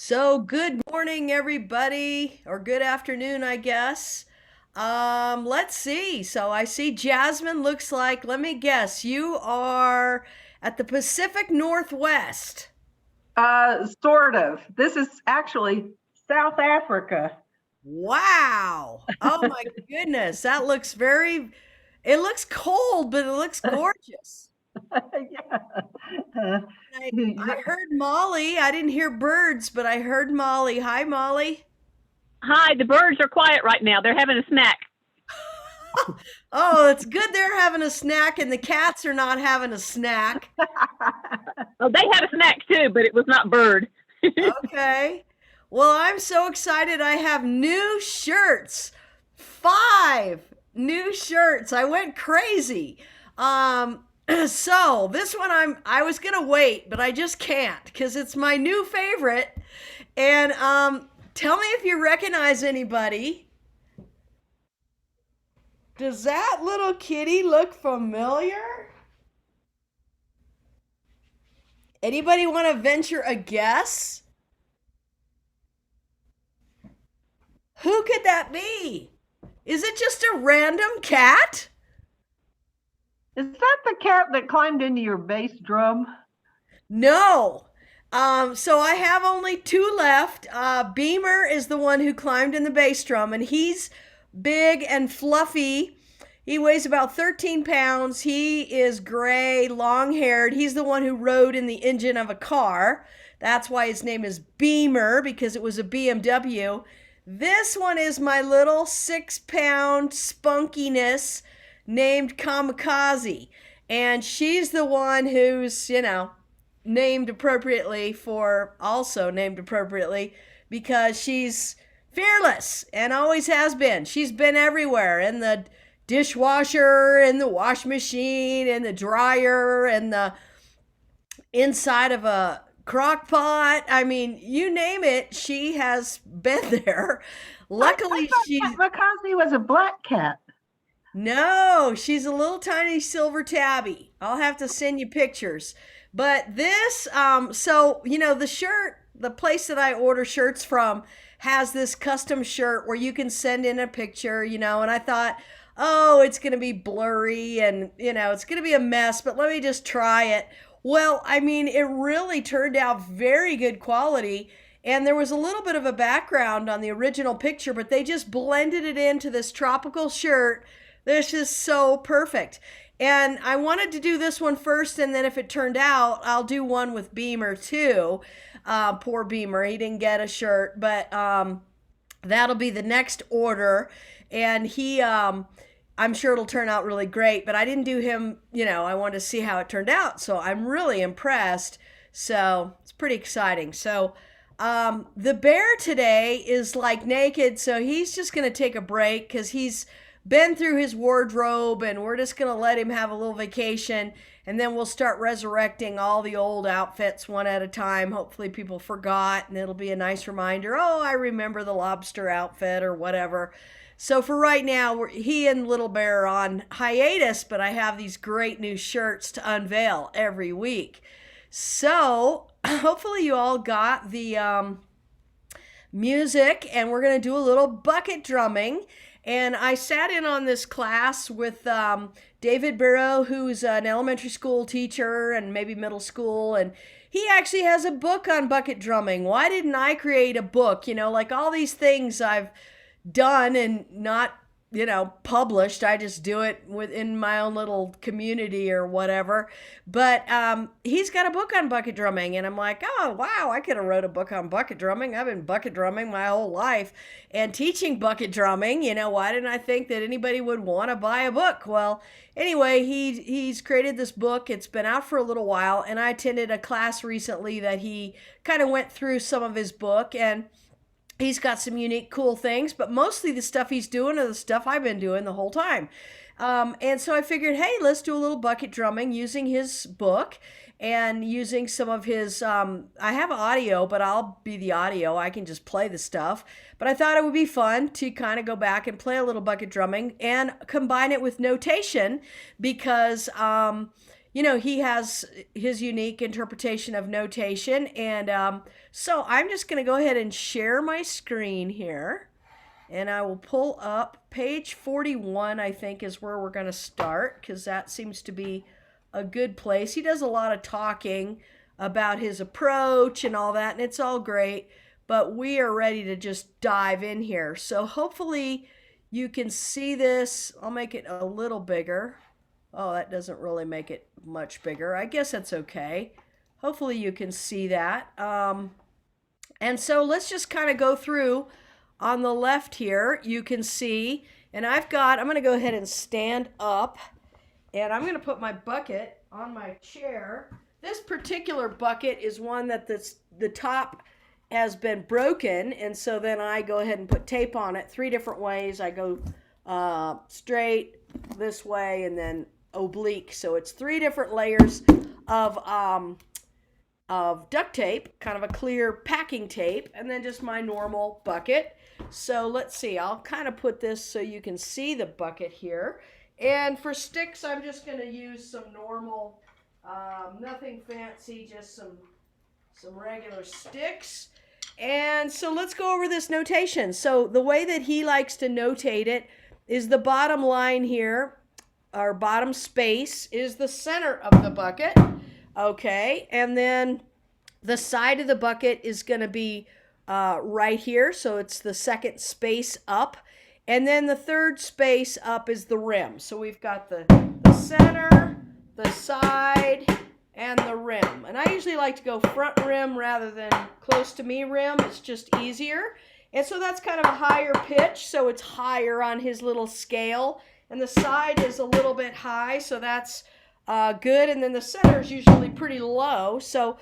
So, good morning, everybody, or good afternoon, I guess. Let's see. So, I see Jasmine looks like, let me guess, you are at the Pacific Northwest. Sort of. This is actually South Africa. Wow. Oh my goodness. That looks it looks cold, but it looks gorgeous. Yeah. Uh, I heard Molly. I didn't hear birds, but I heard Molly. Hi, Molly. Hi, the birds are quiet right now. They're having a snack. Oh, it's good they're having a snack and the cats are not having a snack. Oh, they had a snack too, but it was not bird. Okay. Well, I'm so excited. I have new shirts. 5 new shirts. I went crazy. Um, so this one I was gonna wait, but I just can't because it's my new favorite. And tell me if you recognize anybody. Does that little kitty look familiar? Anybody want to venture a guess? Who could that be? Is it just a random cat? Is that the cat that climbed into your bass drum? No. So I have only two left. Beamer is the one who climbed in the bass drum, and he's big and fluffy. He weighs about 13 pounds. He is gray, long haired. He's the one who rode in the engine of a car. That's why his name is Beamer, because it was a BMW. This one is my little 6 pound spunkiness named Kamikaze. And she's the one who's named appropriately for also named appropriately because she's fearless and always has been. She's been everywhere in the dishwasher, in the wash machine, in the dryer, and the inside of a crock pot. I mean, you name it, she has been there. I Luckily, thought she's Kamikaze was a black cat. no, she's a little tiny silver tabby. I'll have to send you pictures. But this, the shirt, the place that I order shirts from has this custom shirt where you can send in a picture, and I thought, oh, it's going to be blurry and it's going to be a mess, but let me just try it. Well, I mean, it really turned out very good quality. And there was a little bit of a background on the original picture, but they just blended it into this tropical shirt. This is so perfect. And I wanted to do this one first, and then if it turned out, I'll do one with Beamer too. Poor Beamer, he didn't get a shirt, but that'll be the next order. And I'm sure it'll turn out really great, but I didn't do him, I wanted to see how it turned out. So I'm really impressed. So it's pretty exciting. So the bear today is like naked, so he's just going to take a break because he's been through his wardrobe and we're just going to let him have a little vacation and then we'll start resurrecting all the old outfits one at a time. Hopefully people forgot and it'll be a nice reminder. Oh, I remember the lobster outfit or whatever. So for right now, he and Little Bear are on hiatus, but I have these great new shirts to unveil every week. So hopefully you all got the music and we're going to do a little bucket drumming. And I sat in on this class with David Barrow, who's an elementary school teacher and maybe middle school. And he actually has a book on bucket drumming. Why didn't I create a book? Like all these things I've done and not published. I just do it within my own little community or whatever. But he's got a book on bucket drumming, and I'm like, oh wow, I could have wrote a book on bucket drumming. I've been bucket drumming my whole life and teaching bucket drumming. Why didn't I think that anybody would want to buy a book? Well, anyway, he's created this book. It's been out for a little while, and I attended a class recently that he kind of went through some of his book and. He's got some unique, cool things, but mostly the stuff he's doing are the stuff I've been doing the whole time. And so I figured, hey, let's do a little bucket drumming using his book and using some of his. I have audio, but I'll be the audio. I can just play the stuff. But I thought it would be fun to kind of go back and play a little bucket drumming and combine it with notation because. you know, he has his unique interpretation of notation. And so I'm just going to go ahead and share my screen here. And I will pull up page 41, I think, is where we're going to start, because that seems to be a good place. He does a lot of talking about his approach and all that, and it's all great. But we are ready to just dive in here. So hopefully you can see this. I'll make it a little bigger. Oh, that doesn't really make it much bigger. I guess that's okay. Hopefully you can see that. And so let's just kind of go through. On the left here, you can see, and I'm going to go ahead and stand up, and I'm going to put my bucket on my chair. This particular bucket is one that the top has been broken, and so then I go ahead and put tape on it 3 different ways. I go straight this way and then oblique. So it's 3 different layers of duct tape, kind of a clear packing tape, and then just my normal bucket. So let's see, I'll kind of put this so you can see the bucket here. And for sticks, I'm just going to use some normal, nothing fancy, just some regular sticks. And so let's go over this notation. So the way that he likes to notate it is the bottom line here, our bottom space, is the center of the bucket. Okay, and then the side of the bucket is going to be right here, so it's the second space up, and then the third space up is the rim. So we've got the center, the side, and the rim. And I usually like to go front rim rather than close to me rim. It's just easier. And so that's kind of a higher pitch, so it's higher on his little scale, and the side is a little bit high, so that's good. And then the center is usually pretty low. So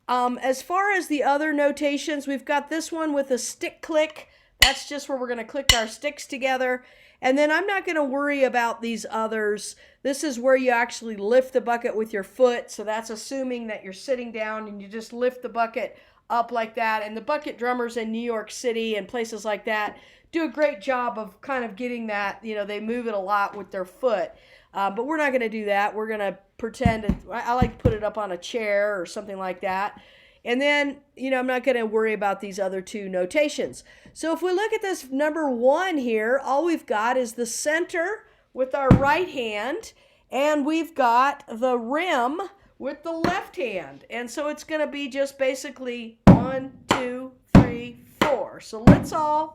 as far as the other notations, we've got this one with a stick click. That's just where we're going to click our sticks together. And then I'm not going to worry about these others. This is where you actually lift the bucket with your foot. So that's assuming that you're sitting down and you just lift the bucket up like that. And the bucket drummers in New York City and places like that do a great job of kind of getting that, you know, they move it a lot with their foot. But we're not going to do that. We're going to pretend, I like to put it up on a chair or something like that. And then, you know, I'm not going to worry about these other 2 notations. So if we look at this number 1 here, all we've got is the center with our right hand, and we've got the rim with the left hand. And so it's going to be just basically 1, 2, 3, 4. So let's all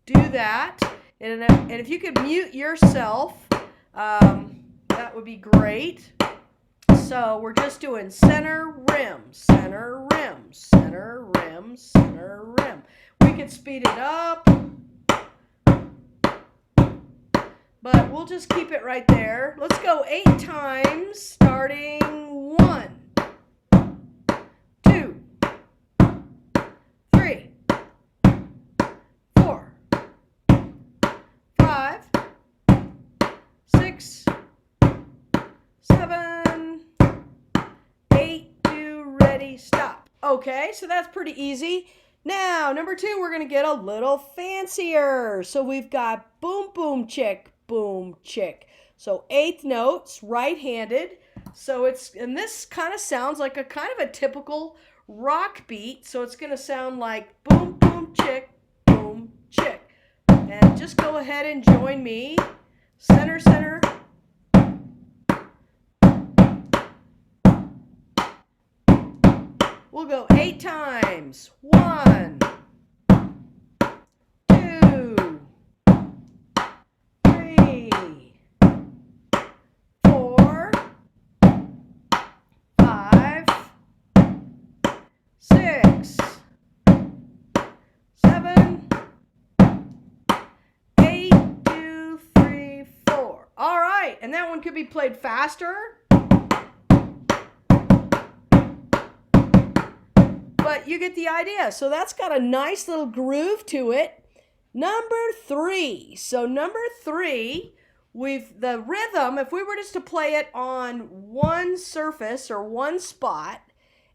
do that. And if you could mute yourself, that would be great. So we're just doing center, rim, center, rim, center, rim, center, rim. We could speed it up, but we'll just keep it right there. Let's go 8 times, starting 1, 2, 3, 4, 5, 6, 7, 8, 2, ready, stop. Okay, so that's pretty easy. Now, number 2, we're going to get a little fancier. So we've got boom, boom, chick, boom, chick. So 8th notes, right-handed. So and this kind of sounds like a kind of a typical rock beat. So it's going to sound like boom, boom, chick, boom, chick. And just go ahead and join me. Center, center. We'll go 8 times. 1, 2, 3, 4, 5, 6, 7, 8, 2, 3, 4. All right, and that one could be played faster. But you get the idea. So that's got a nice little groove to it. Number 3. So number 3, the rhythm, if we were just to play it on one surface or one spot,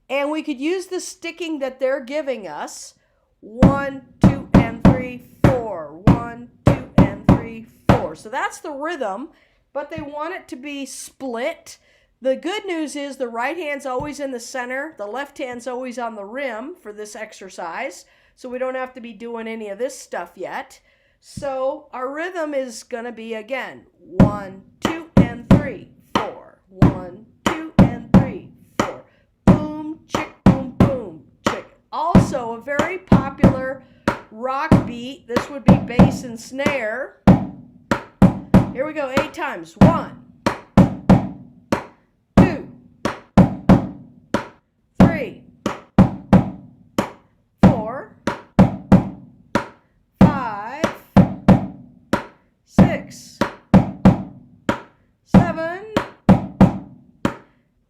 and we could use the sticking that they're giving us, 1, 2, and 3, 4. 1, 2, and 3, 4. So that's the rhythm, but they want it to be split. The good news is the right hand's always in the center, the left hand's always on the rim for this exercise, so we don't have to be doing any of this stuff yet. So our rhythm is going to be again 1, 2, and 3, 4. 1, 2, and 3, 4. Boom, chick, boom, boom, chick. Also a very popular rock beat. This would be bass and snare. Here we go, 8 times. 1, 2, 3, 4, 5, 6, 7,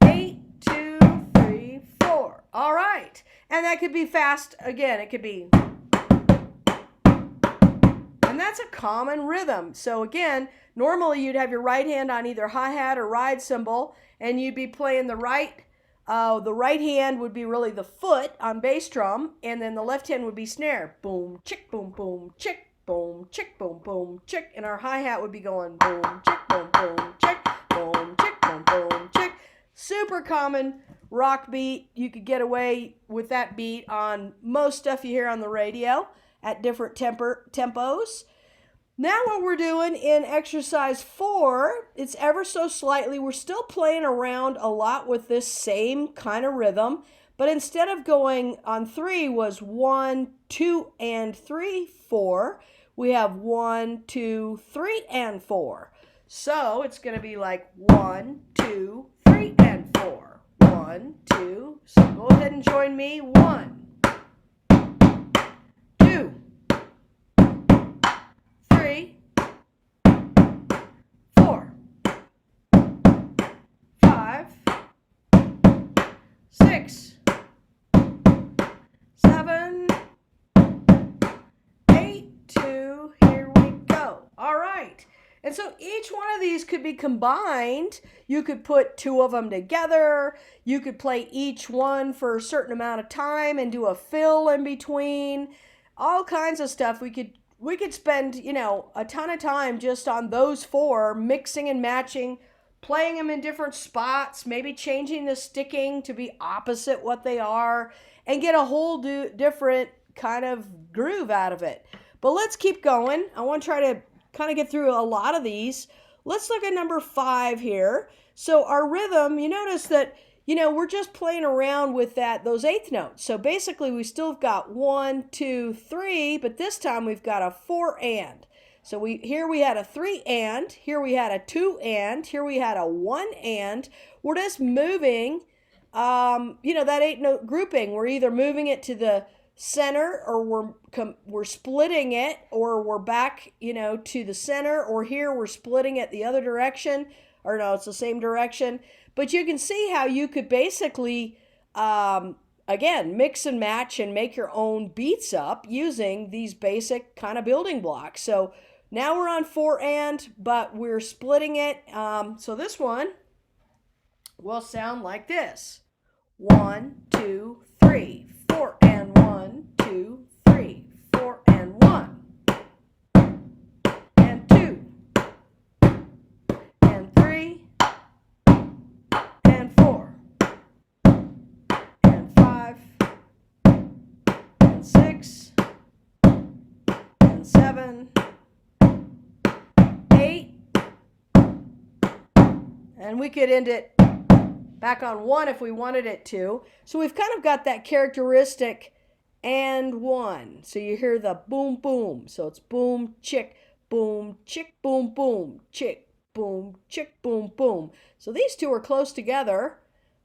8, 2, 3, 4. All right. And that could be fast again. It could be. And that's a common rhythm. So again, normally you'd have your right hand on either hi-hat or ride cymbal, and you'd be playing the right hand would be really the foot on bass drum, and then the left hand would be snare. Boom, chick, boom, boom, chick, boom, chick, boom, boom, chick. And our hi-hat would be going boom, chick, boom, boom, chick, boom, chick, boom, boom, chick. Super common rock beat. You could get away with that beat on most stuff you hear on the radio at different tempos. Now what we're doing in exercise 4, it's ever so slightly, we're still playing around a lot with this same kind of rhythm, but instead of going on 3 was 1, 2, and 3, 4, we have 1, 2, 3, and 4. So it's going to be like 1, 2, 3, and 4. 1, 2, so go ahead and join me. 1, 2, 3, 4, 5, 6, 7, 8, 2, here we go. All right. And so each one of these could be combined. You could put 2 of them together. You could play each one for a certain amount of time and do a fill in between. All kinds of stuff. We could spend, a ton of time just on those 4, mixing and matching, playing them in different spots, maybe changing the sticking to be opposite what they are, and get a whole different kind of groove out of it. But let's keep going. I want to try to kind of get through a lot of these. Let's look at number 5 here. So our rhythm, you notice that, we're just playing around with those 8th notes. So basically we still have got 1, 2, 3, but this time we've got a 4 and. So here we had a 3 and, here we had a 2 and, here we had a 1 and. We're just moving, that 8-note grouping. We're either moving it to the center, or we're splitting it, or we're back, to the center, or here we're splitting it the other direction, or no, it's the same direction. But you can see how you could basically, again, mix and match and make your own beats up using these basic kind of building blocks. So now we're on 4 and, but we're splitting it. So this one will sound like this. 1, 2, 3, 4, and 1, 2, 3, 4, and 1, and 2, and 3, and 4, and 5, and 6, and 7, 8, and we could end it back on 1 if we wanted it to. So we've kind of got that characteristic and 1. So you hear the boom, boom. So it's boom, chick, boom, chick, boom, boom, chick, boom, chick, boom, boom. So these 2 are close together,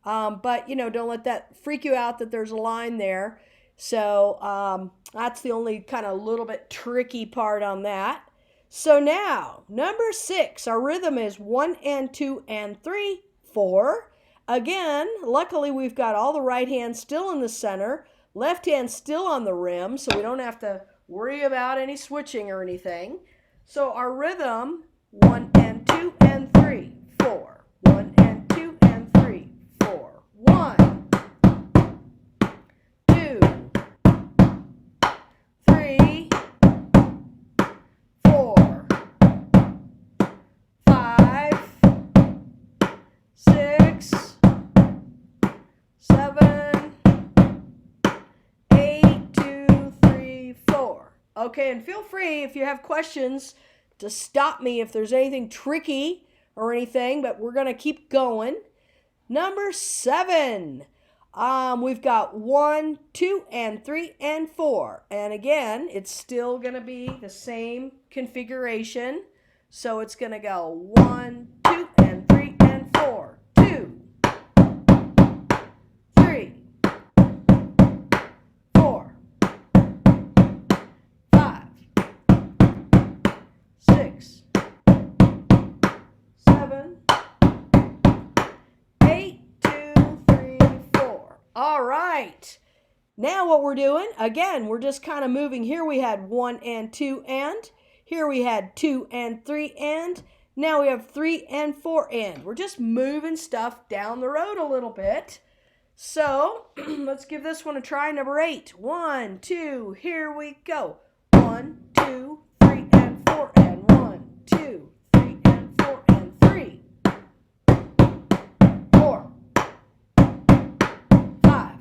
but don't let that freak you out that there's a line there. So that's the only kind of little bit tricky part on that. So now, number 6, our rhythm is 1 and 2 and 3, 4. Again, luckily we've got all the right hand still in the center, left hand still on the rim, so we don't have to worry about any switching or anything. So our rhythm, 1 and 2 and 3, 4. 1 and 2 and 3, 4. 1, 2, 3, 4, 5, 6, Okay, and feel free if you have questions to stop me if there's anything tricky or anything, but we're going to keep going. Number 7. We've got 1, 2, and 3, and 4. And again, it's still going to be the same configuration. So it's going to go 1, 2, and 3, and 4. 2, 3, 4, 5, 6, 7, 8, 2, 3, 4. All right. Now what we're doing, again, we're just kind of moving. Here we had 1 and 2 and. Here we had 2 and 3 and. Now we have 3 and 4 and. We're just moving stuff down the road a little bit. So let's give this one a try. Number 8. 1, 2, here we go. 1, 2, 3, and 4 and. 1, 2, 3, and 4 and 3. 4, 5,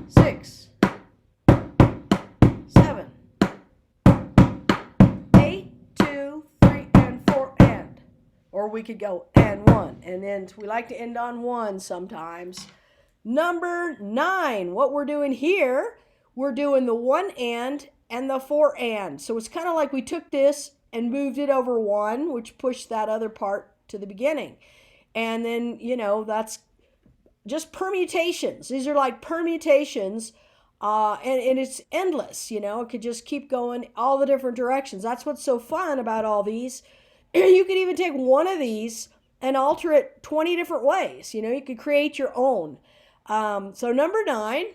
6, 7, 8, 2, 3, and 4 and. Or we could go and 1. And then we like to end on 1 sometimes. Number 9. What we're doing here, we're doing the 1 and the 4 and. So it's kind of like we took this and moved it over 1, which pushed that other part to the beginning. And then, that's just permutations. These are like permutations, and it's endless. It could just keep going all the different directions. That's what's so fun about all these. You could even take one of these and alter it 20 different ways. You could create your own. So number 9,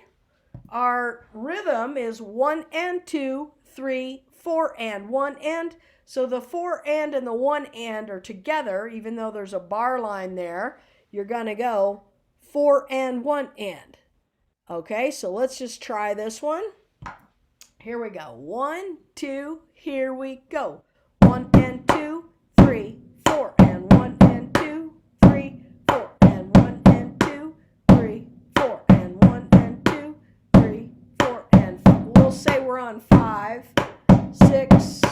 our rhythm is 1 and 2, 3, 4 and 1 and. So the 4 and the 1 and are together, even though there's a bar line there. You're going to go 4 and 1 and. Okay, so let's just try this one. Here we go. 1, 2, here we go. 1 and 2, 3, 4 and 1 and 2, 3, 4 and 1 and 2, 3, 4 and 1 and 2, 3, 4 and 4. We'll say we're on 5, 6,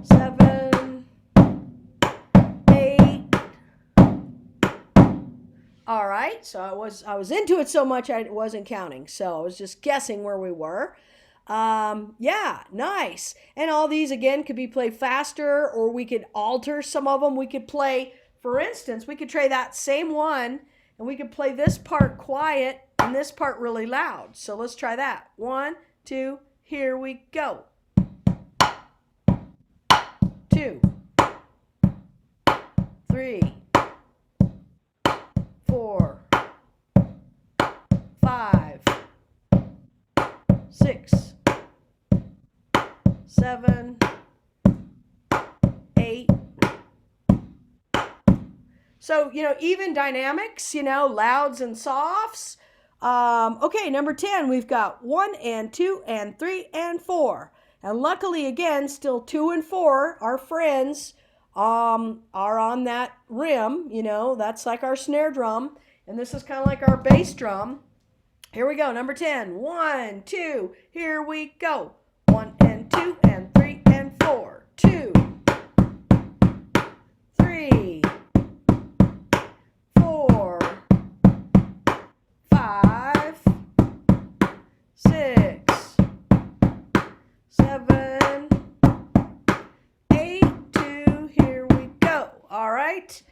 7, 8. All right, so I was into it so much I wasn't counting, so I was just guessing where we were. Yeah, nice. And all these again could be played faster, or we could alter some of them. We could play, for instance, we could try that same one, and we could play this part quiet and this part really loud. So let's try that. 1, 2, here we go. 2, 3, 4, 5, 6, 7, 8. So, even dynamics, louds and softs. Okay, number 10, we've got 1 and 2 and 3 and 4. And luckily, again, still 2 and 4, our friends, are on that rim. That's like our snare drum. And this is kind of like our bass drum. Here we go, number 10. 1, 2, here we go. 1 and 2 and 3 and 4. 2, 3, 4, 5, 6, 7, 8, 2, here we go. All right.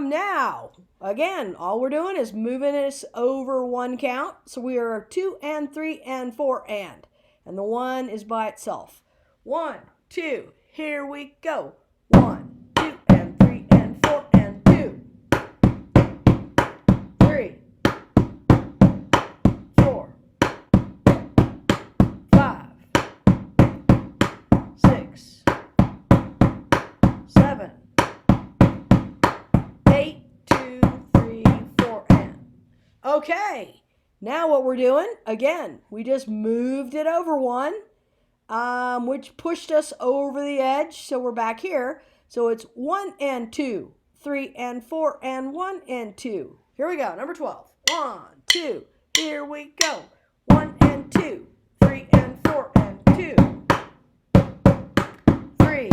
Now, again, all we're doing is moving this over 1 count. So we are 2 and 3 and 4 and the 1 is by itself. 1, 2, here we go. 1, 2 and 3 and 4 and 2, 3, 4, 5, 6, 7, 8, 2, 3, 4 and. Okay, now what we're doing, again, we just moved it over 1, which pushed us over the edge, so we're back here. So it's 1 and 2, 3 and 4 and 1 and 2, 3,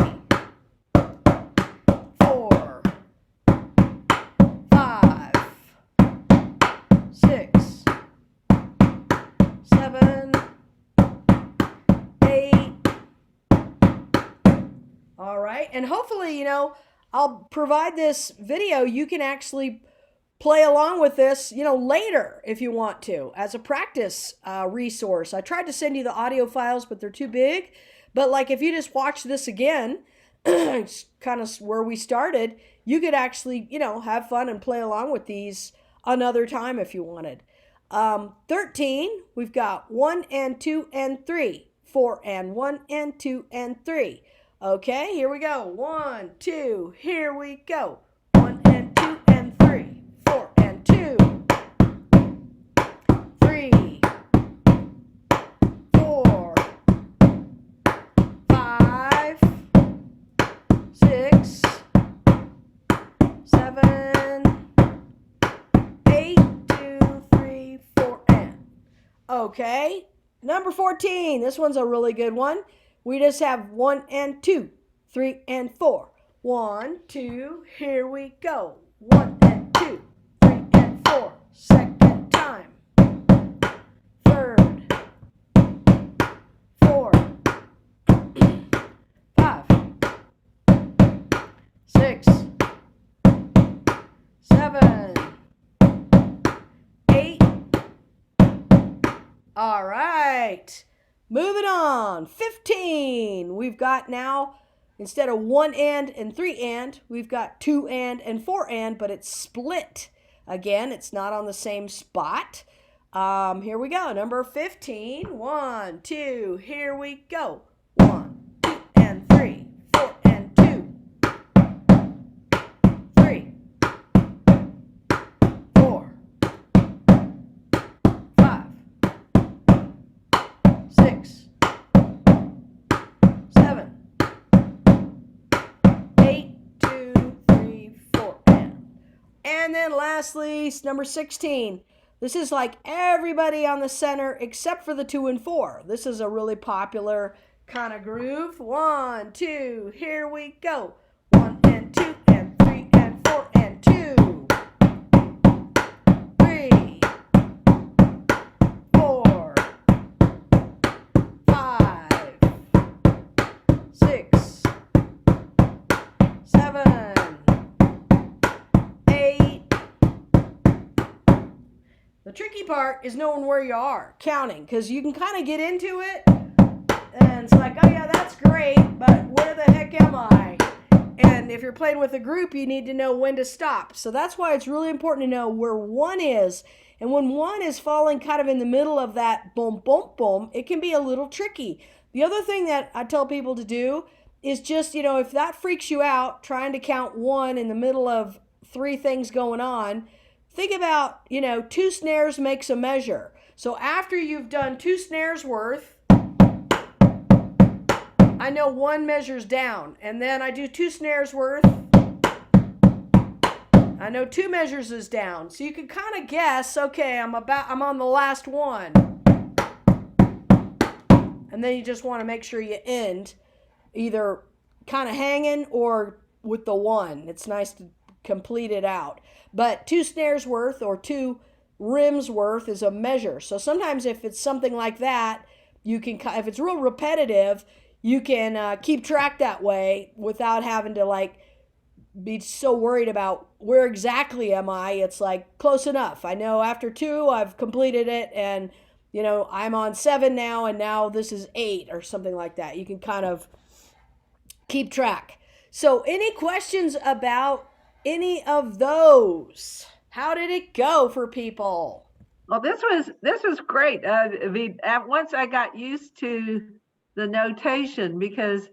4, 5, 6, 7, 8. All right. And hopefully, I'll provide this video. You can actually play along with this, later if you want to, as a practice resource. I tried to send you the audio files, but they're too big. But like if you just watch this again, it's kind of where we started, you could actually, have fun and play along with these another time if you wanted. 13, we've got 1 and 2 and 3, 4 and 1 and 2 and 3. Okay, here we go. 1, 2, here we go. 1 and 2 and 3, 4 and 2, 3, 4, 5, 6, 7, 8, 2, 3, 4, and. Okay, number 14. This one's a really good one. We just have 1 and 2, 3 and 4. 1, 2, here we go. 1 and 2, 3 and 4. Second time. Third. 4. 5. 6. 7. 8. All right. Moving on. 15. We've got now, instead of 1 and 3 and, we've got 2 and 4 and, but it's split. Again, it's not on the same spot. Here we go. Number 15. 1, 2, here we go. 1, 2 and 3, 4 and 2. 3, 4, 5, 6, 7, 8, 2, 3, 4, and then lastly, number 16. This is like everybody on the center except for the 2 and 4. This is a really popular kind of groove. 1, 2, here we go. 1 and 2 and 3 and 4 and 2. 3, 4, 5, 6, 7, 8. The tricky part is knowing where you are, counting, because you can kind of get into it, and it's like, oh yeah, that's great, but where the heck am I? And if you're playing with a group, you need to know when to stop. So that's why it's really important to know where 1 is. And when 1 is falling kind of in the middle of that boom, boom, boom, it can be a little tricky. The other thing that I tell people to do is just, if that freaks you out, trying to count 1 in the middle of 3 things going on, think about, 2 snares makes a measure. So after you've done 2 snares worth, I know 1 measures down, and then I do 2 snares worth. I know 2 measures is down. So you can kind of guess, okay, I'm on the last one. And then you just want to make sure you end either kind of hanging or with the 1. It's nice to complete it out. But 2 snares worth or 2 rims worth is a measure. So sometimes if it's something like that, you can, if it's real repetitive, you can keep track that way without having to be so worried about where exactly am I. It's like close enough. I know after 2 I've completed it, and I'm on 7 now, and now this is 8 or something like that. You can kind of keep track. So any questions about any of those? How did it go for people? Well, this was great. Once I got used to the notation, because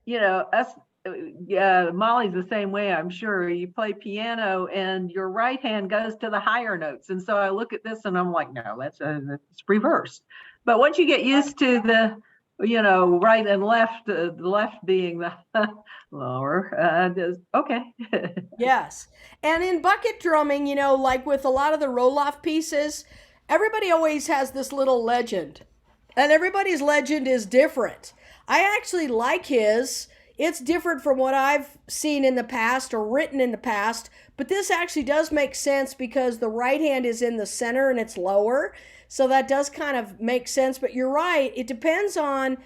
Molly's the same way, I'm sure. You play piano and your right hand goes to the higher notes, and so I look at this and I'm like, no, that's it's reversed. But once you get used to the right and left, the left being the lower, okay. Yes. And in bucket drumming, like with a lot of the roll-off pieces, everybody always has this little legend. And everybody's legend is different. I actually like his. It's different from what I've seen in the past or written in the past, but this actually does make sense because the right hand is in the center and it's lower. So that does kind of make sense, but you're right. It depends on,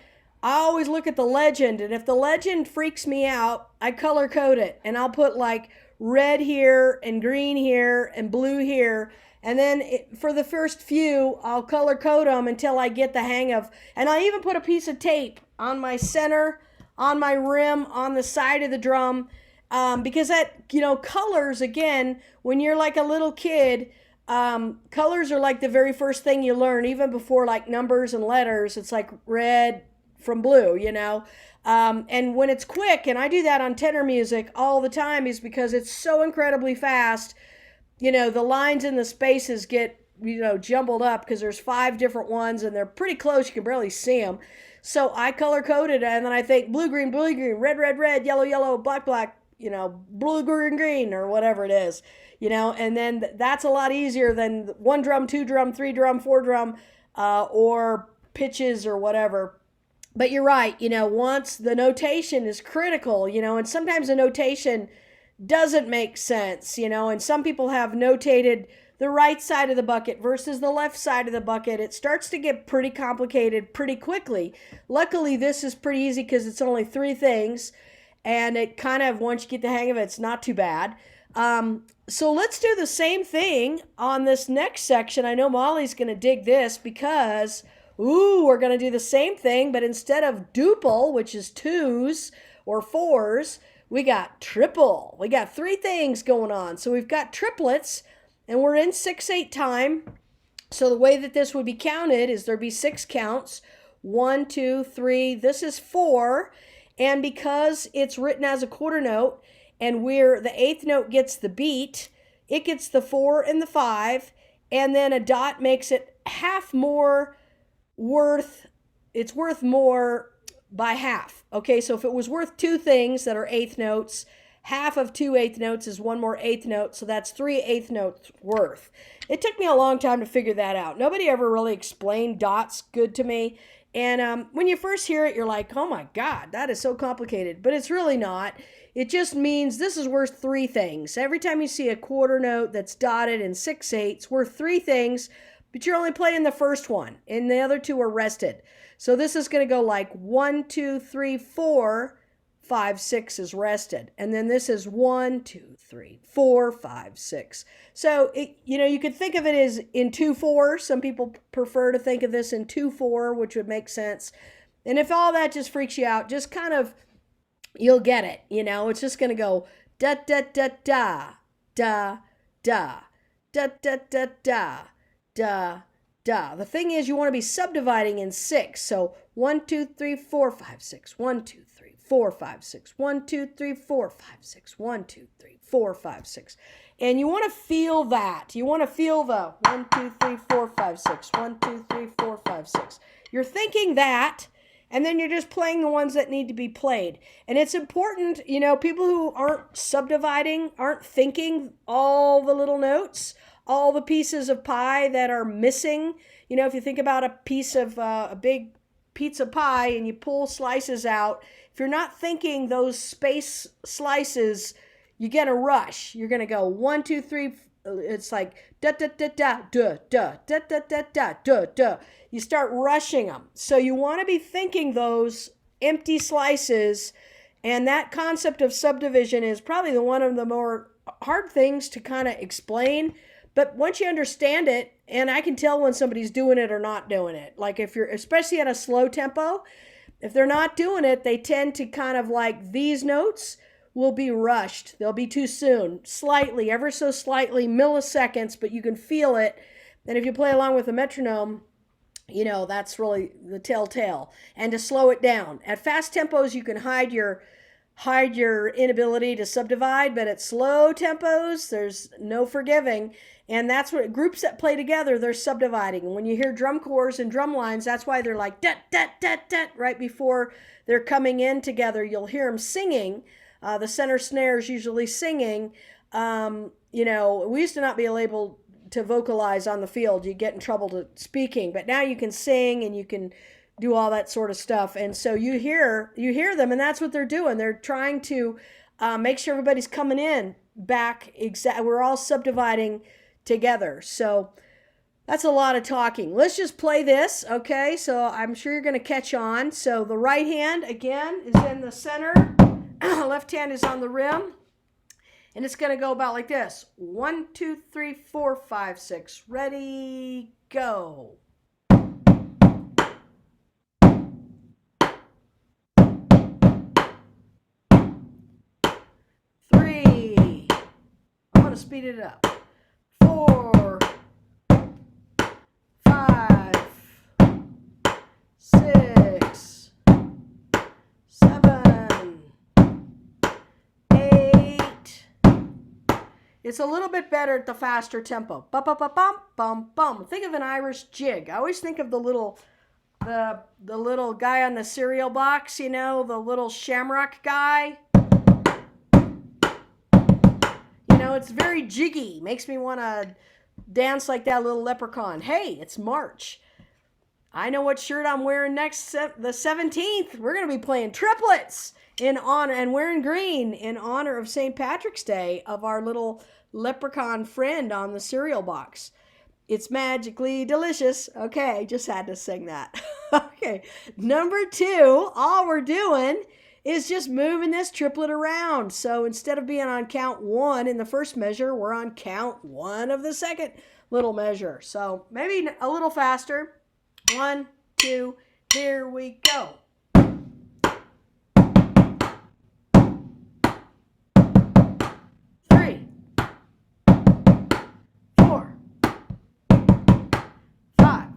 I always look at the legend, and if the legend freaks me out, I color code it and I'll put like red here and green here and blue here. And then for the first few, I'll color code them until I get the hang of, and I even put a piece of tape on my center, on my rim, on the side of the drum, because that, colors, again, when you're like a little kid, colors are like the very first thing you learn, even before like numbers and letters. It's like red from blue. And when it's quick, and I do that on tenor music all the time, is because it's so incredibly fast. The lines and the spaces get, jumbled up because there's 5 different ones and they're pretty close. You can barely see them. So I color coded, and then I think blue, green, red, red, red, yellow, yellow, black, black, blue, green, green, or whatever it is, and then that's a lot easier than 1 drum, 2 drum, 3 drum, 4 drum, or pitches or whatever. But you're right, once the notation is critical, and sometimes the notation doesn't make sense, and some people have notated the right side of the bucket versus the left side of the bucket. It starts to get pretty complicated pretty quickly. Luckily, this is pretty easy because it's only 3 things, and it kind of, once you get the hang of it, it's not too bad. So let's do the same thing on this next section. I know Molly's going to dig this because, we're going to do the same thing, but instead of duple, which is 2s or 4s, we got triple. We got 3 things going on. So we've got triplets, and we're in 6/8 time. So the way that this would be counted is there'd be 6 counts. 1, 2, 3. This is 4. And because it's written as a quarter note, and where the 8th note gets the beat, it gets the 4 and the 5, and then a dot makes it half more it's worth more by half. Okay, so if it was worth 2 things that are 8th notes, half of 2 8th notes is 1 more 8th note, so that's 3 8th notes worth. It took me a long time to figure that out. Nobody ever really explained dots good to me. And when you first hear it, you're like, oh my God, that is so complicated. But it's really not. It just means this is worth 3 things. Every time you see a quarter note that's dotted in 6/8, it's worth 3 things, but you're only playing the first one, and the other 2 are rested. So this is going to go like 1, 2, 3, 4, 5, 6 is rested. And then this is 1, 2, 3, 4, 5, 6. So, you could think of it as in 2/4. Some people prefer to think of this in 2/4, which would make sense. And if all that just freaks you out, just kind of, you'll get it. It's just going to go da, da, da, da, da, da, da, da, da, da, da, da. The thing is, you want to be subdividing in 6. So 1, 2, 3, 4, 5, 6. 1, 2, 3, 4, 5, 6. 1, 2, 3, 4, 5, 6. 1, 2, 3, 4, 5, 6. And you want to feel that. You want to feel the 1, 2, 3, 4, 5, 6. 1, 2, 3, 4, 5, 6. You're thinking that, and then you're just playing the ones that need to be played. And it's important, people who aren't subdividing, aren't thinking all the little notes, all the pieces of pie that are missing. If you think about a piece of a big pizza pie and you pull slices out, if you're not thinking those space slices, you get a rush. You're going to go 1, 2, 3. It's like da da da da da da da da da da da da. You start rushing them. So you want to be thinking those empty slices, and that concept of subdivision is probably one of the more hard things to kind of explain. But once you understand it, and I can tell when somebody's doing it or not doing it. Like if you're, especially at a slow tempo, if they're not doing it, they tend to kind of like, these notes will be rushed. They'll be too soon, slightly, ever so slightly, milliseconds, but you can feel it. And if you play along with a metronome, that's really the telltale. And to slow it down. At fast tempos, you can hide your inability to subdivide, but at slow tempos, there's no forgiving. And that's what groups that play together, they're subdividing. And when you hear drum corps and drum lines, that's why they're like dat dat dat dat right before they're coming in together. You'll hear them singing. The center snare is usually singing. We used to not be able to vocalize on the field. You get in trouble to speaking, but now you can sing and you can do all that sort of stuff. And so you hear them, and that's what they're doing. They're trying to make sure everybody's coming in back. We're all subdividing together. So that's a lot of talking. Let's just play this, okay? So I'm sure you're going to catch on. So the right hand, again, is in the center. Left hand is on the rim. And it's going to go about like this. 1, 2, 3, 4, 5, 6. Ready, go. 3. I'm going to speed it up. 4, 5, 6, 7, 8. It's a little bit better at the faster tempo. Bum, bum, bum, bum, bum, bum. Think of an Irish jig. I always think of the little guy on the cereal box, you know, the little shamrock guy. You know, it's very jiggy. Makes me want to dance like that little leprechaun. Hey, it's March. I know what shirt I'm wearing next, the 17th. We're going to be playing triplets in honor, and wearing green in honor of St. Patrick's Day, of our little leprechaun friend on the cereal box. It's magically delicious. Okay, just had to sing that. Okay, number 2, all we're doing is just moving this triplet around. So instead of being on count 1 in the first measure, we're on count 1 of the second little measure. So maybe a little faster. 1, 2, here we go. 3, 4, 5,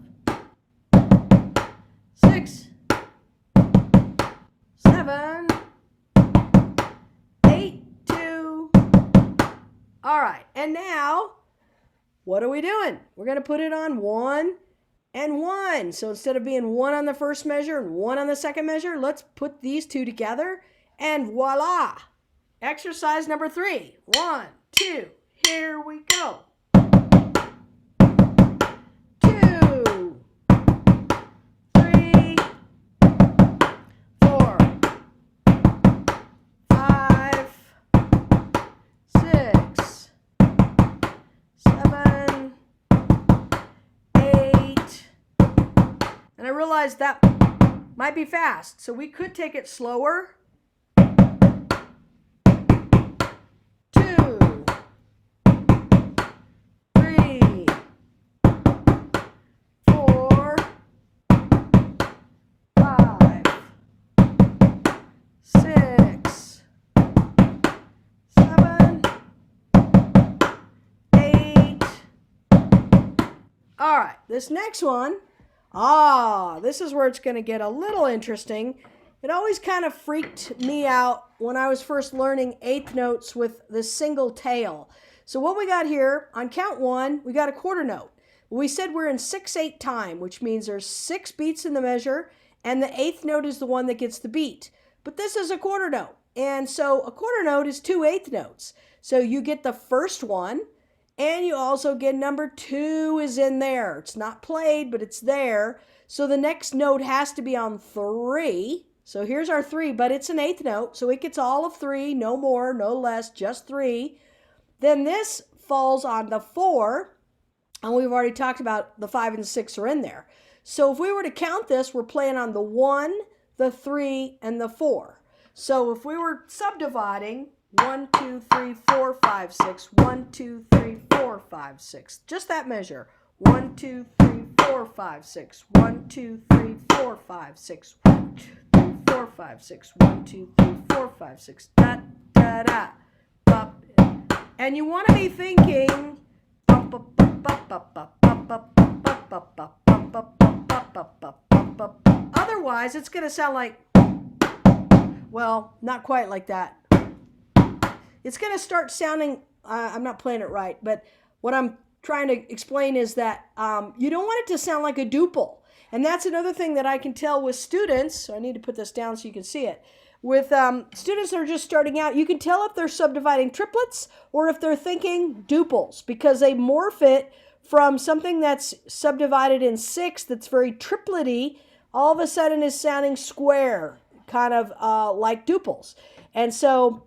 6, 7, 8, 2. All right, and now what are we doing? We're going to put it on 1 and 1. So instead of being 1 on the first measure and 1 on the second measure, let's put these two together, and voila! Exercise number 3. 1, 2, here we go. 2, 3, 4, 5, 6, 7, 8. And I realized that might be fast, so we could take it slower. 2, 3, 4, 5, 6, 7, 8. All right, this next one, this is where it's going to get a little interesting. It always kind of freaked me out when I was first learning eighth notes with the single tail. So what we got here, on count 1, we got a quarter note. We said we're in 6/8 time, which means there's 6 beats in the measure, and the eighth note is the one that gets the beat. But this is a quarter note, and so a quarter note is 2 eighth notes. So you get the first one, and you also get number 2 is in there. It's not played, but it's there. So the next note has to be on 3. So here's our 3, but it's an eighth note, so it gets all of 3, no more, no less, just 3. Then this falls on the 4, and we've already talked about the 5 and 6 are in there. So if we were to count this, we're playing on the 1, the 3, and the 4. So if we were subdividing 1, 2, 3, 4, 5, 6, 1, 2, 3, 4, 5, 6, just that measure. 1, 2, 3, 4, 5, 6, 1, 2, 3, 4, 5, 6, 1, 2, 3, 4, 5, 6, 1, 2, 3, 4, 5, 6, da, da, da, bop. And you want to be thinking, otherwise it's going to sound like, well, not quite like that. It's going to start sounding, I'm not playing it right, but what I'm trying to explain is that you don't want it to sound like a duple. And that's another thing that I can tell with students. So I need to put this down so you can see it. With students that are just starting out, you can tell if they're subdividing triplets or if they're thinking duples, because they morph it from something that's subdivided in 6 that's very triplety, all of a sudden is sounding square, kind of like duples. And so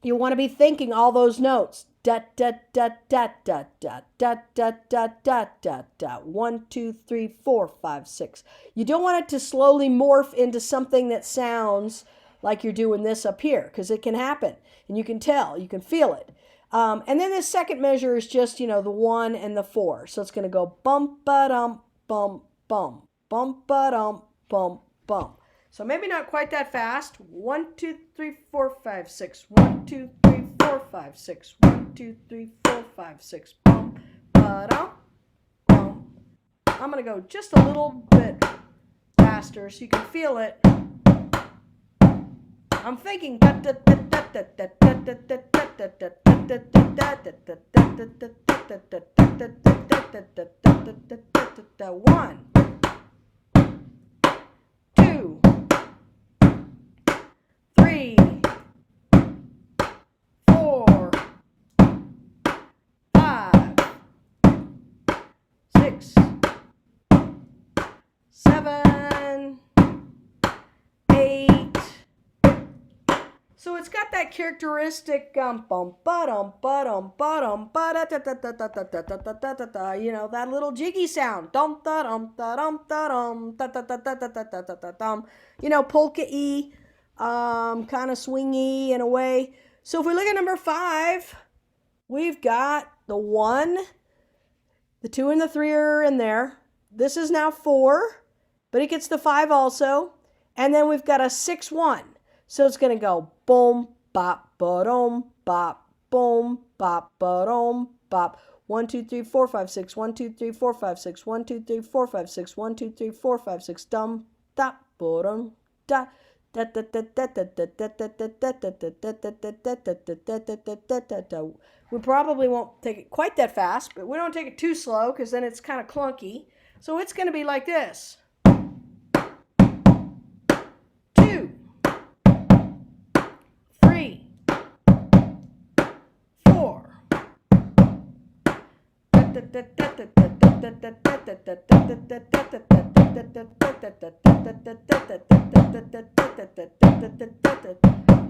you want to be thinking all those notes. Da da da da da da da da da da da da. 1, 2, 3, 4, 5, 6. You don't want it to slowly morph into something that sounds like you're doing this up here, because it can happen, and you can tell, you can feel it. And then the second measure is just, the 1 and the 4. So it's going to go bum ba dum bum bum bum ba dum bum bum. So maybe not quite that fast. 1, 2, 3, 4, 5, 6. 1, 2, 3, 4, 5, 6. 1, 2, 3, 4, 5, 6. Bum ba dum bum. I'm going to go just a little bit faster so you can feel it. I'm thinking one, 2, 3, 4, 5, 6, 7, 8. So it's got that characteristic bum ba-dum ba-dum ba-dum ba-da-da-da-da-da-da-da-da-da-da-da, that little jiggy sound. Dum da-dum da-dum da-dum da-da-da-da-da-da-da-da-dum. Polka-y, kind of swingy in a way. So if we look at number 5, we've got the 1, the 2 and the 3 are in there. This is now 4, but it gets the 5 also. And then we've got a 6-1. So it's going to go boom, bop, ba-dum, bop, boom, bop, ba-dum, bop. 1, 2, 3, 4, 5, 6. 1, 2, 3, 4, 5, 6. 1, 2, 3, 4, 5, 6. 1, 2, 3, 4, 5, 6. Dum, da, ba-dum, da. We probably won't take it quite that fast, but we don't take it too slow because then it's kind of clunky. So it's going to be like this. 2, 3, 4.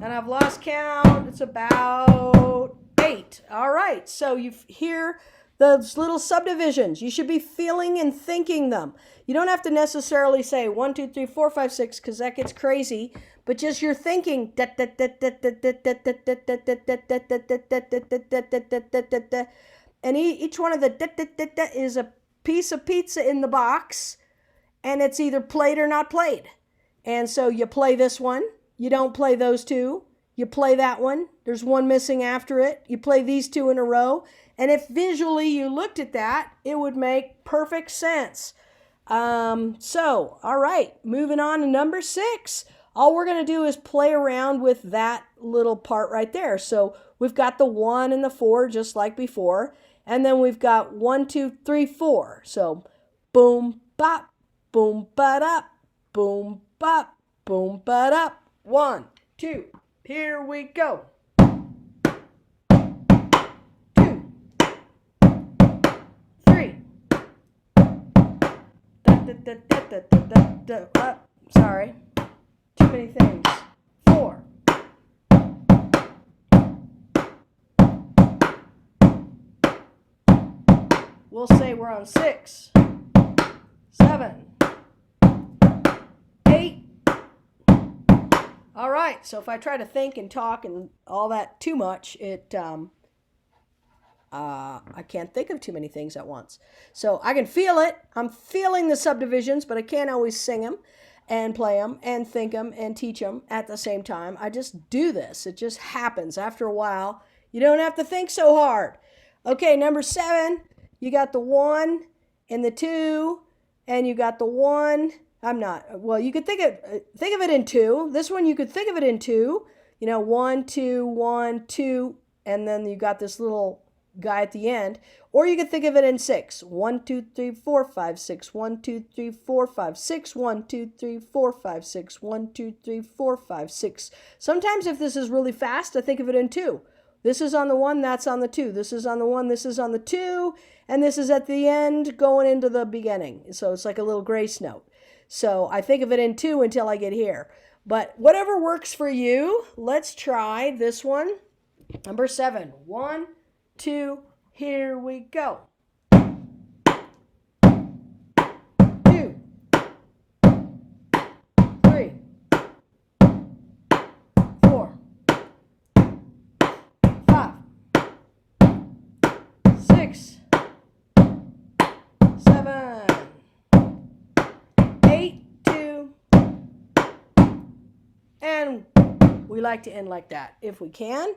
And I've lost count. It's about 8. All right. So you hear those little subdivisions. You should be feeling and thinking them. You don't have to necessarily say 1, 2, 3, 4, 5, 6 because that gets crazy. But just you're thinking. And each one of the is a piece of pizza in the box, and it's either played or not played. And so you play this one, you don't play those 2, you play that one, there's one missing after it, you play these 2 in a row, and if visually you looked at that, it would make perfect sense. So, all right, moving on to number 6. All we're going to do is play around with that little part right there. So we've got the 1 and the 4 just like before. And then we've got 1, 2, 3, 4. So boom, bop, boom, ba-dop, boom, bop, boom, ba-dop. 1, 2, here we go. 2, 3. Sorry. Too many things. 4. We'll say we're on 6, 7, 8. All right. So if I try to think and talk and all that too much, I can't think of too many things at once. So I can feel it. I'm feeling the subdivisions, but I can't always sing them and play them and think them and teach them at the same time. I just do this. It just happens. After a while, you don't have to think so hard. Okay, number 7, you got the 1 and the 2, and you got the 1. You could think of it in 2. This one you could think of it in 2. 1, 2, 1, 2, and then you got this little guy at the end. Or you could think of it in 6. 1, 2, 3, 4, 5, 6. 1, 2, 3, 4, 5, 6. 1, 2, 3, 4, 5, 6. 1, 2, 3, 4, 5, 6. Sometimes if this is really fast, I think of it in 2. This is on the 1, that's on the 2. This is on the 1, this is on the 2. and this is at the end going into the beginning. So it's like a little grace note. So I think of it in two until I get here. But whatever works for you, let's try this one. Number 7. 1, 2, here we go. 2, 3, 4, 5, 6, 7, 8, 2, and we like to end like that if we can.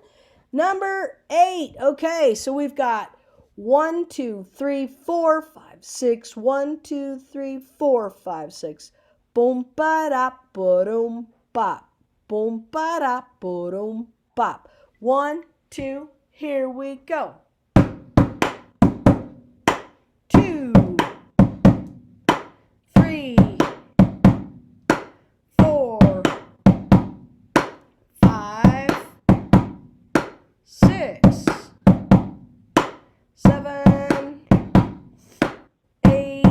Number 8. Okay, so we've got 1, 2, 3, 4, 5, 6. 1, 2, 3, 4, 5, 6. Boom ba da boom bop. Boom ba da boom bop. 1, 2, here we go. 2, 3, 4, 5, 6, 7, 8.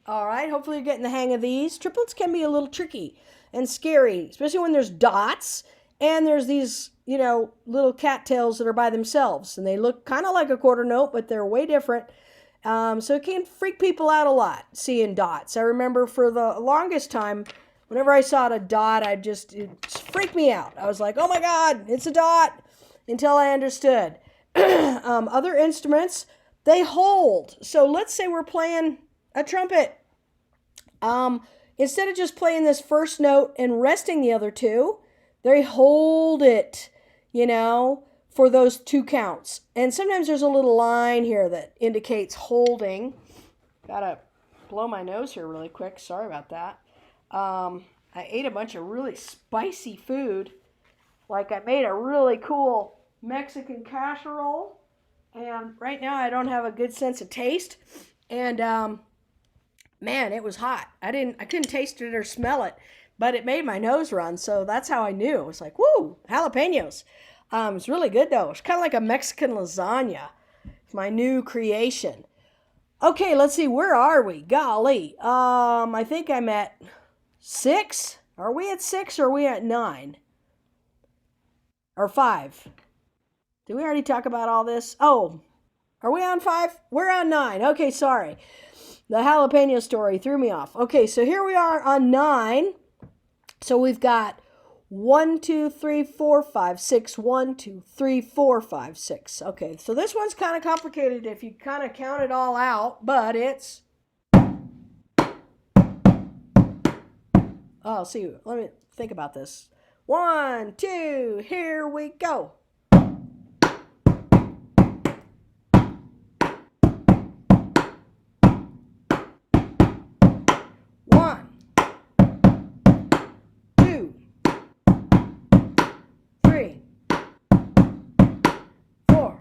All right, hopefully you're getting the hang of these. Triplets can be a little tricky and scary, especially when there's dots and there's these, little cattails that are by themselves. And they look kind of like a quarter note, but they're way different. So it can freak people out a lot, seeing dots. I remember for the longest time, whenever I saw a dot, it just freaked me out. I was like, oh my God, it's a dot, until I understood. Other instruments, they hold. So let's say we're playing a trumpet. Instead of just playing this first note and resting the other two, they hold it, for those 2 counts. And sometimes there's a little line here that indicates holding. Gotta blow my nose here really quick. Sorry about that. I ate a bunch of really spicy food. Like I made a really cool Mexican casserole. And right now I don't have a good sense of taste. And man, it was hot. I couldn't taste it or smell it, but it made my nose run. So that's how I knew. It was like, woo, jalapenos. It's really good though. It's kind of like a Mexican lasagna. It's my new creation. Okay, let's see. Where are we? Golly. I think I'm at 6. Are we at 6 or are we at 9? Or 5? Did we already talk about all this? Oh, are we on 5? We're on 9. Okay, sorry. The jalapeno story threw me off. Okay, so here we are on 9. So we've got 1, 2, 3, 4, 5, 6. 1, 2, 3, 4, 5, 6. Okay, so this one's kind of complicated if you kind of count it all out, but it's... Oh, see, let me think about this. 1, 2, here we go. 1, 2, 3, 4,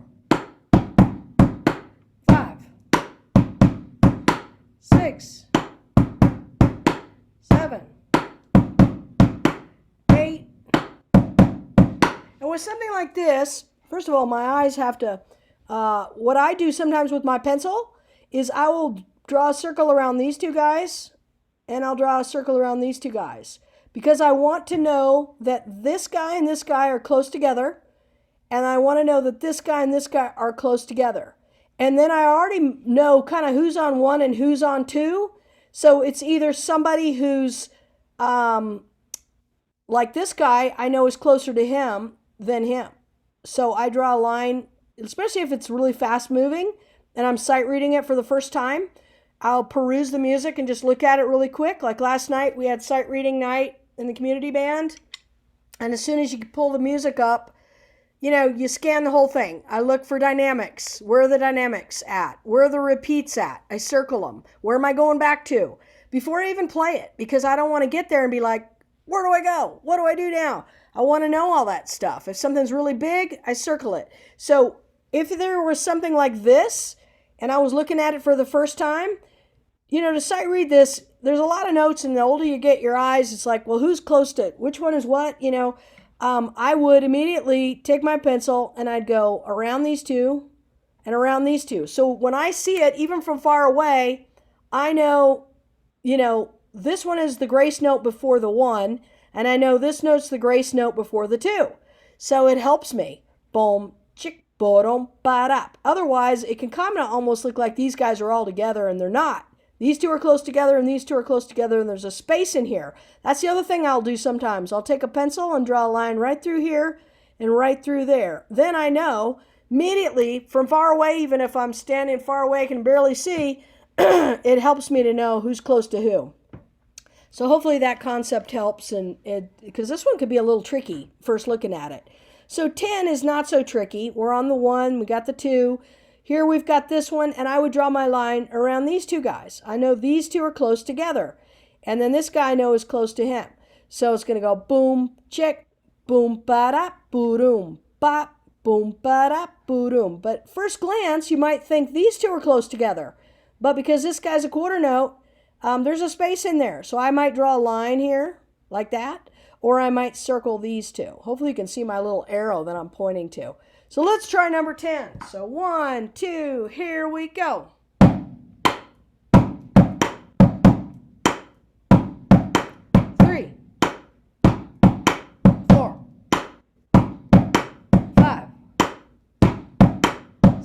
5, 6, 7, 8. And with something like this, first of all, my eyes have to, what I do sometimes with my pencil is I will draw a circle around these 2 guys, and I'll draw a circle around these 2 guys. Because I want to know that this guy and this guy are close together, and I want to know that this guy and this guy are close together. And then I already know kind of who's on 1 and who's on 2. So it's either somebody who's, like this guy, I know is closer to him than him. So I draw a line, especially if it's really fast moving, and I'm sight reading it for the first time. I'll peruse the music and just look at it really quick. Like last night, we had sight reading night in the community band. And as soon as you pull the music up, you scan the whole thing. I look for dynamics. Where are the dynamics at? Where are the repeats at? I circle them. Where am I going back to? Before I even play it, because I don't want to get there and be like, where do I go? What do I do now? I want to know all that stuff. If something's really big, I circle it. So if there was something like this, and I was looking at it for the first time, to sight read this, there's a lot of notes, and the older you get your eyes, it's like, well, who's close to it? Which one is what? I would immediately take my pencil and I'd go around these 2, and around these two. So when I see it, even from far away, I know, this one is the grace note before the 1, and I know this note's the grace note before the 2. So it helps me. Boom, chick, boom, ba-dap. Otherwise, it can kind of almost look like these guys are all together, and they're not. These two are close together, and these two are close together, and there's a space in here. That's the other thing I'll do sometimes. I'll take a pencil and draw a line right through here and right through there. Then I know immediately from far away, even if I'm standing far away, I can barely see, it helps me to know who's close to who. So hopefully that concept helps, and because this one could be a little tricky first looking at it. So 10 is not so tricky. We're on the 1, we got the 2. Here we've got this one, and I would draw my line around these two guys. I know these two are close together, and then this guy I know is close to him. So it's going to go boom, check, boom, ba-da, boom, bop, boom, ba-da, boom. But first glance, you might think these two are close together. But because this guy's a quarter note, there's a space in there. So I might draw a line here, like that, or I might circle these two. Hopefully you can see my little arrow that I'm pointing to. So let's try number 10. So 1, 2, here we go. 3, 4, 5,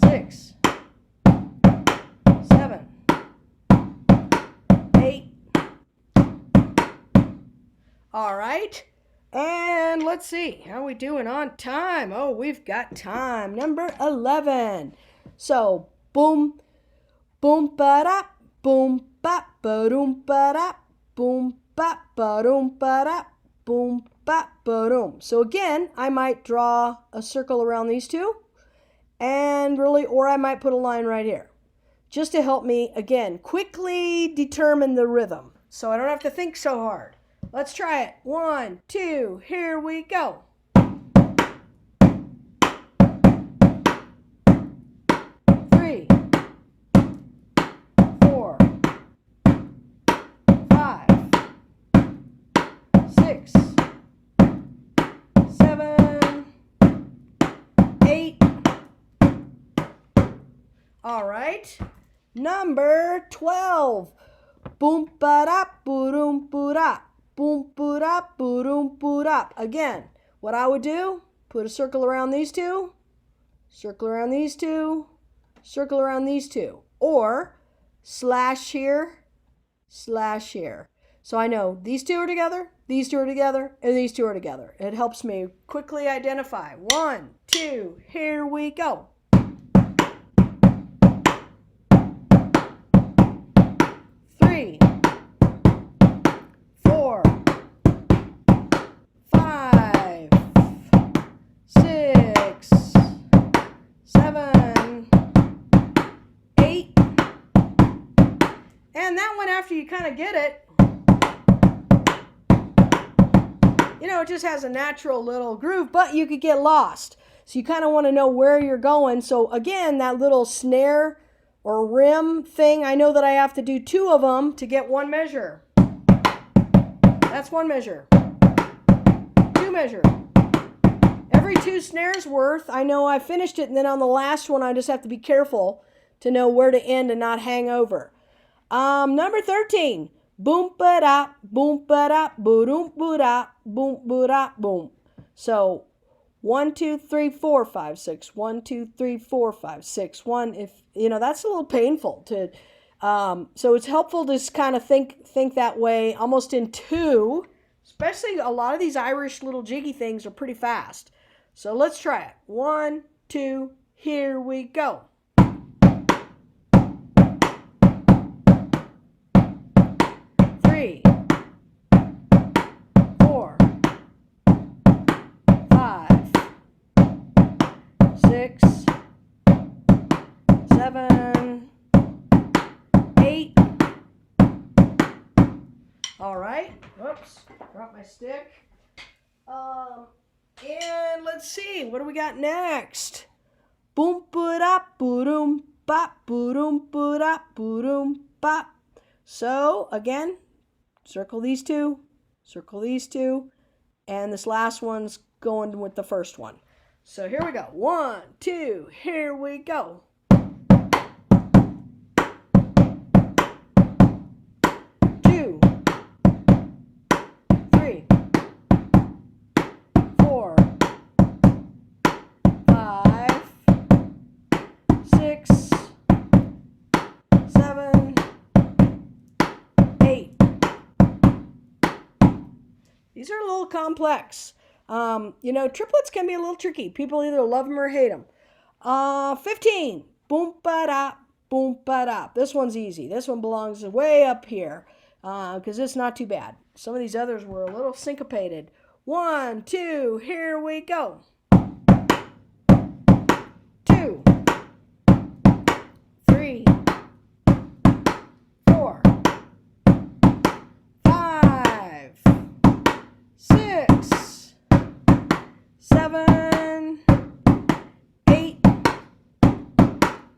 6, 7, 8. All right. And let's see, how are we doing on time? Oh, we've got time. Number 11. So, boom, boom, ba-da, boom, bop, ba-doom, ba-da, boom, bop, ba-doom, ba-da, boom, bop, ba-doom. So again, I might draw a circle around these two, or I might put a line right here, just to help me, again, quickly determine the rhythm, so I don't have to think so hard. Let's try it. 1, 2, here we go. 3, 4, 5, 6, 7, 8. All right. Number 12. Boom ba da boom boo da. Boom, boot up, boom, boot up. Again, what I would do, put a circle around these two, circle around these two, circle around these two, or slash here, slash here. So I know these two are together, these two are together, and these two are together. It helps me quickly identify. 1, 2, here we go. 3, 4, 5, 6, 7, 8. And that one, after you kind of get it, it just has a natural little groove, but you could get lost. So you kind of want to know where you're going. So again, that little snare or rim thing, I know that I have to do 2 of them to get 1 measure. That's 1 measure. 2 measure. Every 2 snares worth, I know I finished it, and then on the last one, I just have to be careful to know where to end and not hang over. Number 13. Boom ba da, boom ba da, boom ba da, boom ba da, boom. So 1, 2, 3, 4, 5, 6. 1, 2, 3, 4, 5, 6. 1. If that's a little painful to. So it's helpful to just kind of think that way, almost in 2. Especially a lot of these Irish little jiggy things are pretty fast. So let's try it. 1, 2, here we go. 3, 4, 5, 6, 7, 8. All right. Whoops. Drop my stick. And let's see. What do we got next? Boom, ba-da, boom, bop, boom, ba-da, boom, bop. So, again, circle these 2, and this last one's going with the first one. So here we go. 1, 2, here we go. These are a little complex. Triplets can be a little tricky. People either love them or hate them. 15. Boom ba da, boom ba da. This one's easy. This one belongs way up here because it's not too bad. Some of these others were a little syncopated. 1, 2, here we go. 2, 3, 4, 5, 6, 7, 8.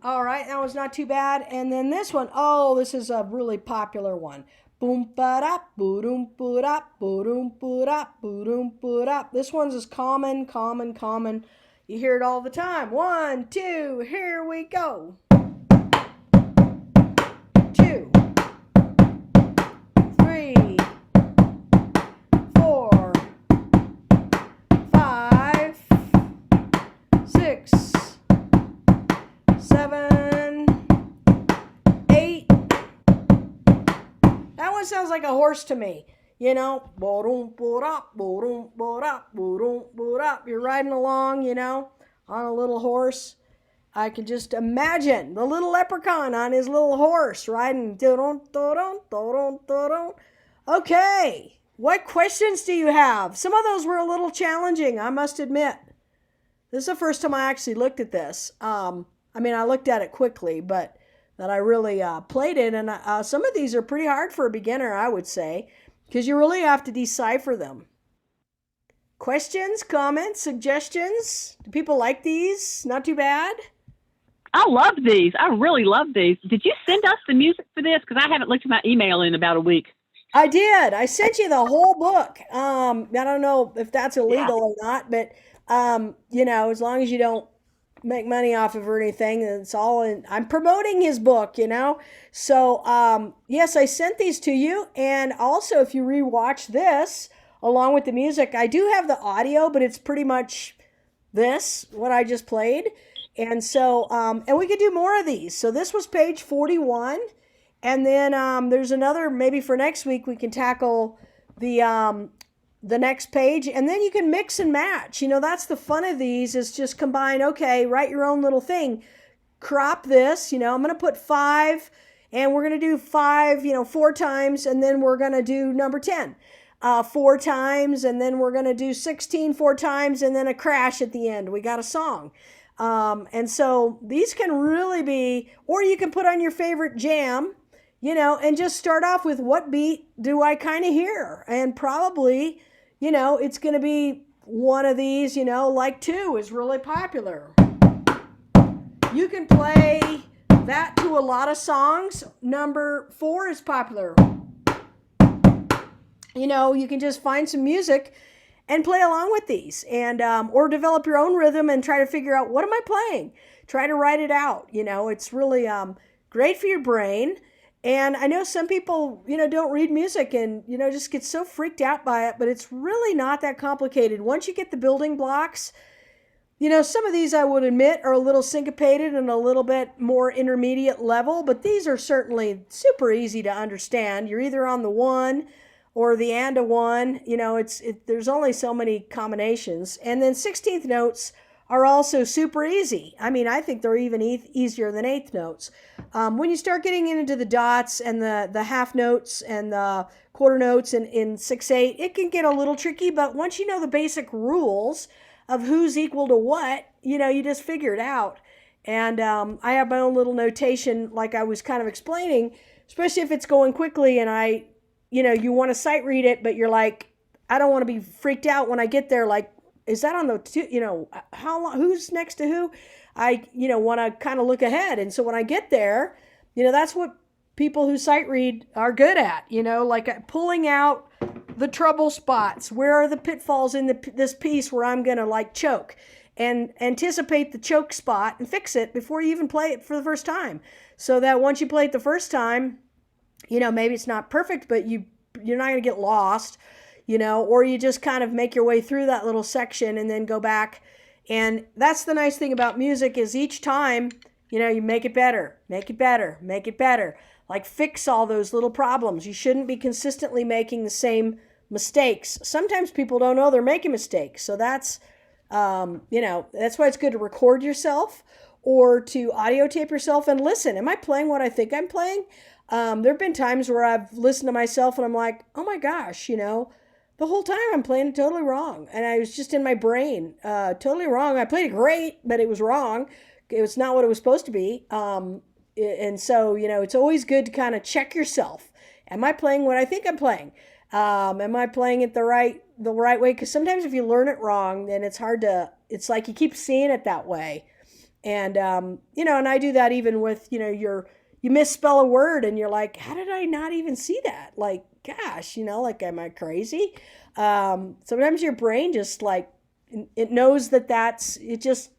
All right, that was not too bad. And then this one, oh, this is a really popular one. Boom ba da, boom ba da, boom ba da, boom ba da. This one's as common. You hear it all the time. 1, 2, here we go. 2, 3, 4, 5, 6, 7, 8. That one sounds like a horse to me. You're riding along, on a little horse. I can just imagine the little leprechaun on his little horse riding. Okay, what questions do you have? Some of those were a little challenging, I must admit. This is the first time I actually looked at this. I looked at it quickly, but that I really played it. And some of these are pretty hard for a beginner, I would say, because you really have to decipher them. Questions, comments, suggestions? Do people like these? Not too bad? I love these. I really love these. Did you send us the music for this? Because I haven't looked at my email in about a week. I did. I sent you the whole book. I don't know if that's illegal or not, but as long as you don't make money off of or anything, it's all in. I'm promoting his book, So yes, I sent these to you, and also if you rewatch this along with the music, I do have the audio, but it's pretty much this what I just played, and so and we could do more of these. So this was page 41, and then there's another maybe for next week we can tackle the next page, and then you can mix and match. That's the fun of these, is just combine. Okay, write your own little thing, crop this. I'm going to put 5, and we're going to do 5 4 times, and then we're going to do number 10 4 times, and then we're going to do 16 4 times, and then a crash at the end. We got a song. And so these can really be, or you can put on your favorite jam, and just start off with what beat do I kind of hear, and probably it's going to be one of these, like 2 is really popular. You can play that to a lot of songs. Number 4 is popular. You can just find some music and play along with these, and or develop your own rhythm and try to figure out, what am I playing? Try to write it out. It's really great for your brain. And I know some people, don't read music and, just get so freaked out by it, but it's really not that complicated. Once you get the building blocks, some of these I would admit are a little syncopated and a little bit more intermediate level, but these are certainly super easy to understand. You're either on the 1 or the and a 1, there's only so many combinations. And then 16th notes are also super easy. I think they're even easier than 8th notes. When you start getting into the dots and the half notes and the quarter notes in 6/8, it can get a little tricky, but once you know the basic rules of who's equal to what, you just figure it out. And I have my own little notation, like I was kind of explaining, especially if it's going quickly and you want to sight read it, but you're like, I don't want to be freaked out when I get there, like, is that on the, how long, who's next to who? I, want to kind of look ahead. And so when I get there, that's what people who sight read are good at, like pulling out the trouble spots. Where are the pitfalls in this piece where I'm going to like choke, and anticipate the choke spot and fix it before you even play it for the first time. So that once you play it the first time, maybe it's not perfect, but you're not going to get lost. Or you just kind of make your way through that little section and then go back. And that's the nice thing about music, is each time, you make it better, make it better, make it better. Like fix all those little problems. You shouldn't be consistently making the same mistakes. Sometimes people don't know they're making mistakes. So that's, that's why it's good to record yourself or to audio tape yourself and listen. Am I playing what I think I'm playing? There have been times where I've listened to myself and I'm like, oh my gosh, the whole time I'm playing it totally wrong. And I was just in my brain, totally wrong. I played it great, but it was wrong. It was not what it was supposed to be. And so, it's always good to kind of check yourself. Am I playing what I think I'm playing? Am I playing it the right way? Because sometimes if you learn it wrong, then it's like you keep seeing it that way. And, and I do that even with, you misspell a word and you're like, how did I not even see that? Like, gosh, like, am I crazy? Sometimes your brain just like, it knows it just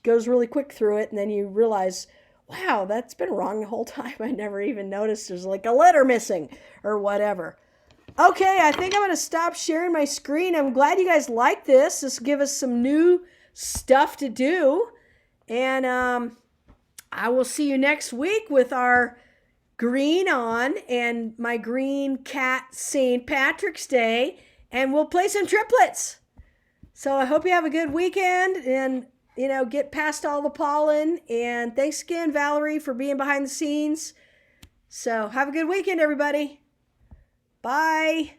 goes really quick through it. And then you realize, wow, that's been wrong the whole time. I never even noticed there's like a letter missing or whatever. Okay, I think I'm going to stop sharing my screen. I'm glad you guys like this. This will give us some new stuff to do. And I will see you next week with our green on and my green cat St. Patrick's Day. And we'll play some triplets. So I hope you have a good weekend and, get past all the pollen. And thanks again, Valerie, for being behind the scenes. So have a good weekend, everybody. Bye.